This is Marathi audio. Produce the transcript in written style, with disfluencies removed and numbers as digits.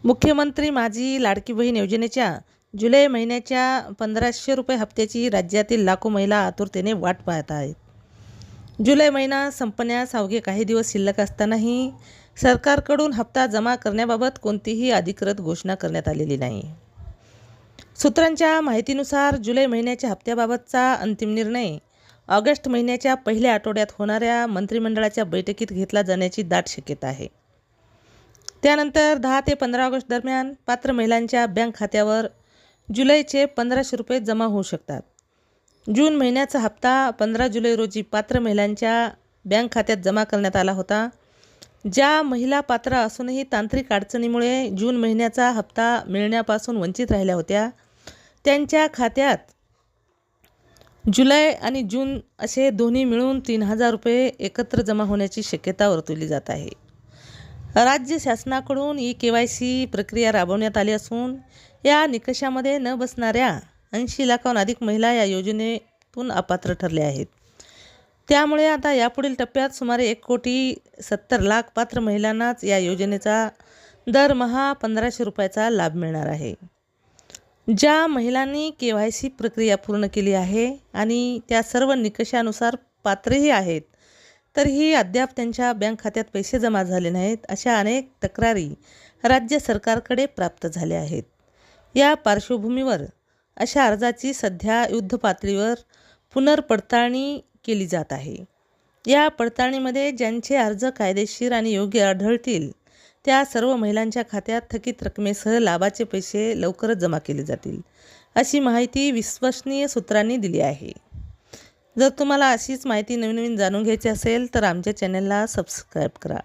मुख्यमंत्री माझी लाडकी बहीण योजनेच्या जुलै महिन्याच्या 1500 रुपये हप्त्याची राज्यातील लाखो महिला आतुरतेने वाट पाहत आहेत. जुलै महिना संपण्यास अवघे काही दिवस शिल्लक असतानाही सरकारकडून हप्ता जमा करण्याबाबत कोणतीही अधिकृत घोषणा करण्यात आलेली नाही. सूत्रांच्या माहितीनुसार जुलै महिन्याच्या हप्त्याबाबतचा अंतिम निर्णय ऑगस्ट महिन्याच्या पहिल्या आठवड्यात होणाऱ्या मंत्रिमंडळाच्या बैठकीत घेतला जाण्याची दाट शक्यता आहे. त्यानंतर 10 ते 15 ऑगस्ट दरम्यान पात्र महिलांच्या बँक खात्यावर जुलैचे 1500 रुपये जमा होऊ शकतात. जून महिन्याचा हप्ता 15 जुलै रोजी पात्र महिलांच्या बँक खात्यात जमा करण्यात आला होता. ज्या महिला पात्र असूनही तांत्रिक अडचणीमुळे जून महिन्याचा हप्ता मिळण्यापासून वंचित राहिल्या होत्या, त्यांच्या खात्यात जुलै आणि जून असे दोन्ही मिळून 3000 रुपये एकत्र जमा होण्याची शक्यता वर्तवली जात आहे. राज्य शासनाकडून ई-KYC प्रक्रिया राबवण्यात आली असून या निकषामध्ये न बसणाऱ्या 80 लाखाहून अधिक महिला या योजनेतून अपात्र ठरल्या आहेत. त्यामुळे आता यापुढील टप्प्यात सुमारे 1,70,00,000 पात्र महिलांनाच या योजनेचा दरमहा 1500 रुपयाचा लाभ मिळणार आहे. ज्या महिलांनी KYC प्रक्रिया पूर्ण केली आहे आणि त्या सर्व निकषानुसार पात्रही आहेत, तरीही अद्याप त्यांच्या बँक खात्यात पैसे जमा झाले नाहीत, अशा अनेक तक्रारी राज्य सरकारकडे प्राप्त झाल्या आहेत. या पार्श्वभूमीवर अशा अर्जाची सध्या युद्धपातळीवर पुनर्पडताळणी केली जात आहे. या पडताळणीमध्ये ज्यांचे अर्ज कायदेशीर आणि योग्य आढळतील त्या सर्व महिलांच्या खात्यात थकीत रकमेसह लाभाचे पैसे लवकरच जमा केले जातील, अशी माहिती विश्वसनीय सूत्रांनी दिली आहे. जर तुम्हाला अशीच माहिती नवीन जाणून घ्यायची असेल तर आमच्या चॅनलला सबस्क्राईब करा.